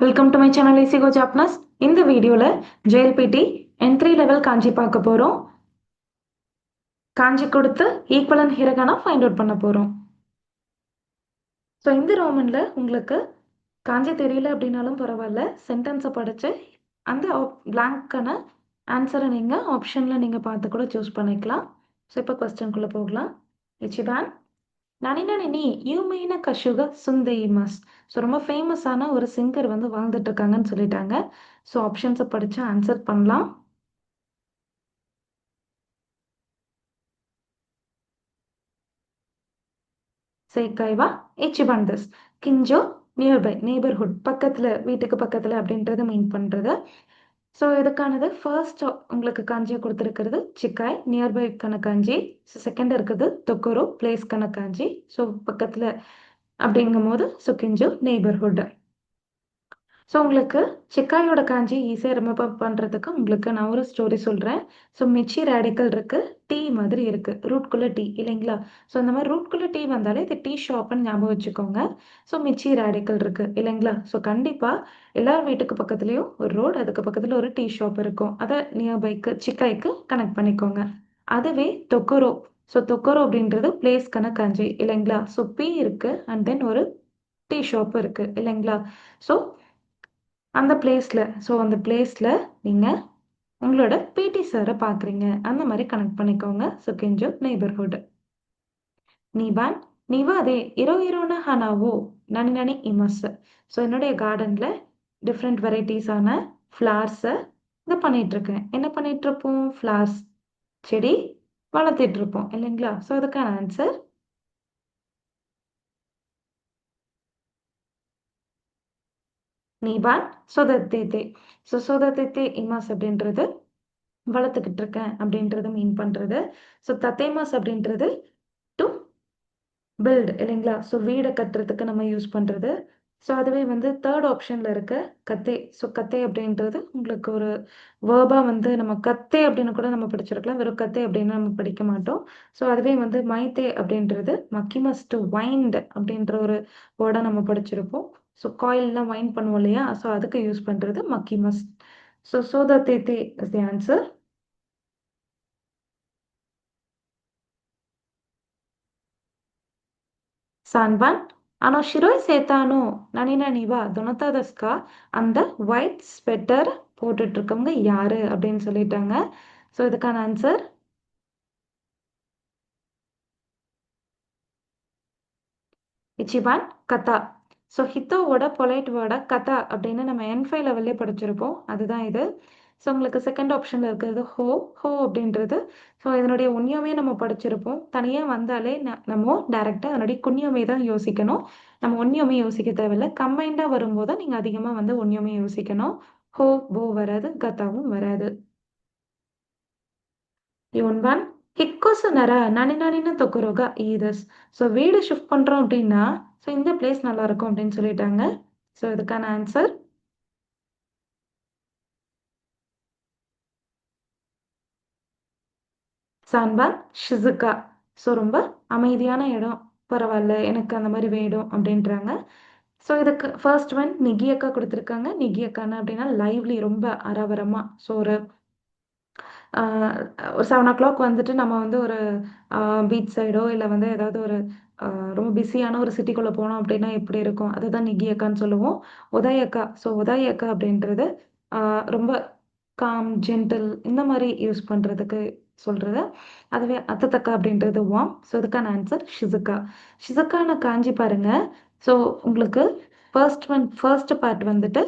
Welcome to my channel easy go Japanese. இந்த வீடியோவில் JLPT entry level காஞ்சி பார்க்க போகிறோம். காஞ்சி கொடுத்து ஈக்குவலன் ஹிரகானா ஃபைண்ட் அவுட் பண்ண போகிறோம். ஸோ இந்த ரோமனில் உங்களுக்கு காஞ்சி தெரியல அப்படின்னாலும் பரவாயில்ல, சென்டென்ஸை படித்து அந்த பிளாங்க்கான ஆன்சரை நீங்கள் ஆப்ஷனில் நீங்கள் பார்த்து கூட சூஸ் பண்ணிக்கலாம். ஸோ இப்போ கொஸ்டின்குள்ளே போகலாம். இச்சிபான் நனினி யூமெயின கஷுக சுந்தெய்மஸ். ஸோ ரொம்ப ஃபேமஸான ஒரு சிங்கர் வந்து வாழ்ந்துட்டு இருக்காங்கன்னு சொல்லிட்டாங்க. ஸோ ஆப்ஷன்ஸை படித்து ஆன்சர் பண்ணலாம். சேக்காய்வா எச்சிபாண்டஸ் கிஞ்சோ நியர்பை நெய்பர்ஹுட் பக்கத்தில், வீட்டுக்கு பக்கத்தில் அப்படின்றத மீன் பண்ணுறது. ஸோ இதுக்கானது ஃபர்ஸ்ட் உங்களுக்கு காஞ்சியை கொடுத்துருக்கிறது சிக்காய், நியர்பைக்கான காஞ்சி. ஸோ செகண்ட் இருக்குது தொக்கோரோ, பிளேஸ்க்கான காஞ்சி. ஸோ பக்கத்தில் அப்படிங்கும் போது ஸோ கிஞ்சோ நெய்பர்ஹுட். ஸோ உங்களுக்கு சிக்காயோட காஞ்சி ஈஸியாக ரிமூவ் பண்ணுறதுக்கு உங்களுக்கு நான் ஒரு ஸ்டோரி சொல்கிறேன். ஸோ மிச்சி ரேடிக்கல் இருக்குது, டீ மாதிரி இருக்குது, ரூட்குள்ளே டீ இல்லைங்களா? ஸோ இந்த மாதிரி ரூட்குள்ளே டீ வந்தாலே இது டீ ஷாப்னு ஞாபகம் வச்சுக்கோங்க. ஸோ மிச்சி ரேடிக்கல் இருக்குது இல்லைங்களா? ஸோ கண்டிப்பாக எல்லார் வீட்டுக்கு பக்கத்துலேயும் ஒரு ரோடு, அதுக்கு பக்கத்தில் ஒரு டீ ஷாப் இருக்கும். அதை நியர்பைக்கு சிக்காய்க்கு கனெக்ட் பண்ணிக்கோங்க. அதுவே தொக்கோரோ. ஸோ தொக்கோரோ அப்படின்றது பிளேஸ்க்கான காஞ்சி இல்லைங்களா? ஸோ பி இருக்குது அண்ட் தென் ஒரு டீ ஷாப் இருக்குது இல்லைங்களா? ஸோ அந்த பிளேஸில் நீங்கள் உங்களோட பிடி சாரை பார்க்குறீங்க, அந்த மாதிரி கனெக்ட் பண்ணிக்கோங்க. So கெஞ்சோ neighbourhood. நீபான் நீவாதே இரோன ஹனாவோ நனி இமஸ். ஸோ என்னுடைய கார்டனில் டிஃப்ரெண்ட் வெரைட்டிஸான ஃப்ளார்ஸை இதை பண்ணிகிட்ருக்கேன். என்ன பண்ணிகிட்ருப்போம்? ஃப்ளார்ஸ் செடி வளர்த்திட்ருப்போம் இல்லைங்களா? ஸோ அதுக்கான ஆன்சர் நீபான் சொதத்தேத்தே. ஸோ சொதத்தேத்தே இமாஸ் அப்படின்றது வளர்த்துக்கிட்டு இருக்கேன் அப்படின்றத மீன் பண்ணுறது. ஸோ தத்தேமாஸ் அப்படின்றது டு பில்ட் இல்லைங்களா? ஸோ வீடை கட்டுறதுக்கு நம்ம யூஸ் பண்ணுறது. ஸோ அதுவே வந்து தேர்ட் ஆப்ஷனில் இருக்க கத்தே. ஸோ கத்தே அப்படின்றது உங்களுக்கு ஒரு வேர்பாக வந்து நம்ம கத்தே அப்படின்னு கூட நம்ம படிச்சிருக்கலாம், வெறும் கத்தே அப்படின்னு நம்ம படிக்க மாட்டோம். ஸோ அதுவே வந்து மைத்தே அப்படின்றது மக்கிமஸ் டு வைண்ட் அப்படின்ற ஒரு வேர்டை நம்ம படிச்சிருப்போம். ஸோ காயில்லாம் வைண்ட் பண்ணுவோம் இல்லையா? ஸோ அதுக்கு யூஸ் பண்ணுறது மக்கிமஸ். ஸோ சோதா தேத்தே இஸ் தி ஆன்சர். சான்பான் ஆனோ ஷிரோய் சேத்தானோ நனிவா தொனத்தாதஸ்கா. அந்த ஒயிட் ஸ்வெட்டர் போட்டுட்டு இருக்கவங்க யாரு அப்படின்னு சொல்லிட்டாங்க. ஸோ இதுக்கான ஆன்சர் இச்சிபான் கதா. ஸோ ஹித்தோவோட பொலைட் வேர்டை கதா அப்படின்னு நம்ம N5 லெவல்லே படிச்சிருப்போம், அதுதான் இது. ஸோ உங்களுக்கு செகண்ட் ஆப்ஷனில் இருக்கிறது ஹோ. ஹோ அப்படின்றது ஸோ இதனுடைய உண்மையுமே நம்ம படிச்சிருப்போம். தனியாக வந்தாலே நம்ம டேரெக்டாக அதனுடைய குண்ணியமே தான் யோசிக்கணும். நம்ம உண்மையுமே யோசிக்க தேவையில்லை. கம்பைண்டாக வரும்போது நீங்கள் அதிகமாக வந்து உண்மையுமே யோசிக்கணும். ஹோ போ வராது, கத்தாவும் வராது. யோன்பான் ஹிக்கோசு நர நனின்னு தொக்குரோகா ஈதஸ். ஸோ வீடு ஷிஃப்ட் பண்ணுறோம் அப்படின்னா ஸோ இந்த பிளேஸ் நல்லா இருக்கும் அப்படின்னு சொல்லிட்டாங்க. ஸோ இதுக்கான ஆன்சர் சான்பான் ஷிசுகா. ஸோ ரொம்ப அமைதியான இடம், பரவாயில்ல எனக்கு அந்த மாதிரி வேணும் அப்படின்றாங்க. ஸோ இதுக்கு ஃபர்ஸ்ட் ஒன் நிகியக்கா கொடுத்துருக்காங்க. நிகியக்கான அப்படின்னா லைவ்லி, ரொம்ப அரவரமாக. ஸோ ஒரு 7 o'clock வந்துட்டு நம்ம வந்து ஒரு பீச் சைடோ இல்லை வந்து ஏதாவது ஒரு ரொம்ப பிஸியான ஒரு சிட்டிக்குள்ளே போனோம் அப்படின்னா எப்படி இருக்கும், அதுதான் நிகியக்கான்னு சொல்லுவோம். உதயக்கா. ஸோ உதயக்கா அப்படின்றது ரொம்ப காம், ஜென்டில் இந்த மாதிரி யூஸ் பண்ணுறதுக்கு சொல்கிறது. அதுவே அத்தத்தக்கா அப்படின்றது வாம். ஸோ இதுக்கான ஆன்சர் ஷிசுகா. ஷிசுக்கான காஞ்சி பாருங்க. ஸோ உங்களுக்கு ஃபர்ஸ்ட் பார்ட் வந்துட்டு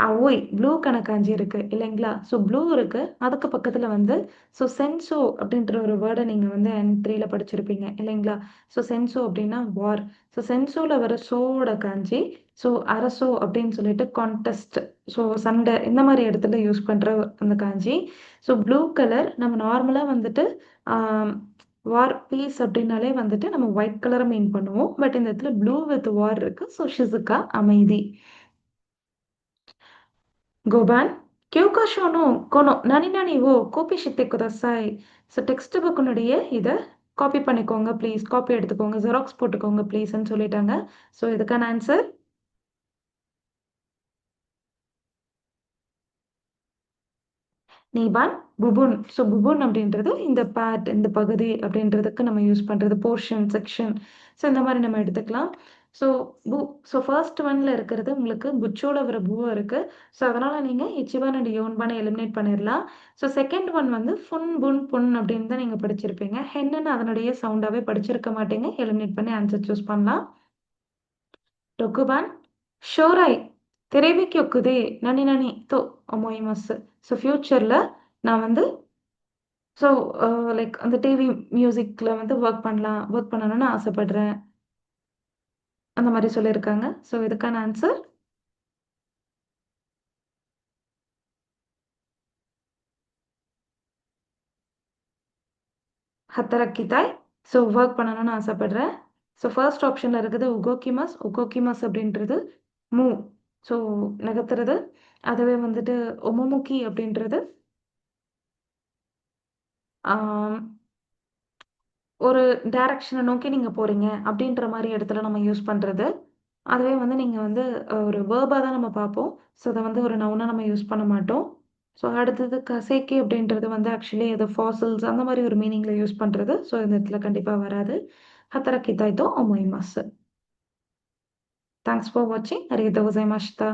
அவோய் ப்ளூ கணக்காஞ்சி இருக்கு இல்லைங்களா? ஸோ ப்ளூ இருக்கு, அதுக்கு பக்கத்தில் வந்து ஸோ சென்சோ அப்படின்ற ஒரு வேர்டை நீங்கள் வந்து N3ல படிச்சிருப்பீங்க இல்லைங்களா? ஸோ சென்சோ அப்படின்னா வார். ஸோ சென்சோவில் வர சோட காஞ்சி ஸோ அரசோ அப்படின்னு சொல்லிட்டு கான்டெஸ்ட், ஸோ சண்டை இந்த மாதிரி இடத்துல யூஸ் பண்ணுற அந்த காஞ்சி. ஸோ ப்ளூ கலர் நம்ம நார்மலாக வந்துட்டு வார் பீஸ் அப்படின்னாலே வந்துட்டு நம்ம ஒயிட் கலரை மீன் பண்ணுவோம். பட் இந்த இடத்துல ப்ளூ வித் வார் இருக்கு. ஸோ ஷிசுகா அமைதி. Goban, Kyokasho no kono naninani wo copy shitte kudasai. So text புக்கினுடைய இதை காப்பி பண்ணிக்கோங்க ப்ளீஸ், காப்பி எடுத்துக்கோங்க, ஜெராக்ஸ் போட்டுக்கோங்க ப்ளீஸ்ன்னு சொல்லிட்டாங்க. ஸோ இதுக்கான ஆன்சர் நீபான், புபுன். ஸோ புபுன் அப்படின்றது இந்த பார்ட், இந்த பகுதி அப்படின்றதுக்கு நம்ம யூஸ் பண்றது. Portion, section. ஸோ இந்த மாரி நம்ம எடுத்துக்கலாம். ஸோ பு ஸோ ஃபர்ஸ்ட் ஒன்ல இருக்கிறது உங்களுக்கு புச்சோட வர பூவா இருக்கு. ஸோ அதனால நீங்க இச்சிபான் அண்ட் யோன்பான எலிமினேட் பண்ணிரலாம். ஸோ செகண்ட் ஒன் வந்து ஃபுன், புன், புன் அப்படின்னு தான் நீங்க படிச்சிருப்பீங்க. ஹென்னுன்னு அதனுடைய சவுண்டாவே படிச்சிருக்க மாட்டீங்க. எலிமினேட் பண்ணி ஆன்சர் சூஸ் பண்ணலாம். ඩොකුබන් ஷோராய் தெரேபிக்யொக்குதே நனி நனி தோ ஒமோயிமஸ். ஸோ ஃபியூச்சர்ல நான் வந்து ஸோ லைக் அந்த டிவி மியூசிக்ல வந்து ஒர்க் பண்ணணும்னு ஆசைப்படுறேன். அந்த மாரி சொல்லியிருக்காங்க. ஸோ இதுக்கான ஆன்சர் ஹத்தரக்கிதாய். ஸோ ஒர்க் பண்ணணும்னு ஆசைப்படுறேன். ஸோ ஃபர்ஸ்ட் ஆப்ஷன்ல இருக்குது உகோகிமஸ். உகோகிமஸ் அப்படின்றது மூவ். ஸோ நகர்த்துறது. அதுவே வந்துட்டு ஒமோமுக்கி அப்படின்றது ஆம், ஒரு டைரக்ஷன நோக்கி நீங்க போறீங்க அப்படின்ற மாரி இடத்துல நம்ம யூஸ் பண்றது. அதுவே வந்து நீங்க வந்து ஒரு வேர்பா தான் நம்ம பார்ப்போம். ஸோ அத வந்து ஒரு நவுனா நம்ம யூஸ் பண்ண மாட்டோம். ஸோ அடுத்தது கசேக்கி அப்படின்றது வந்து ஆக்சுவலி ஏதோ ஃபாசில்ஸ் அந்த மாரி ஒரு மீனிங்ல யூஸ் பண்றது. ஸோ இந்த இடத்துல கண்டிப்பா வராது. ஹத்தரக்கி தாய்தோ ஒமோயிமாஸ். தேங்க்ஸ் ஃபார் வாட்சிங். அரிகதோ கோசைமாஷிதா.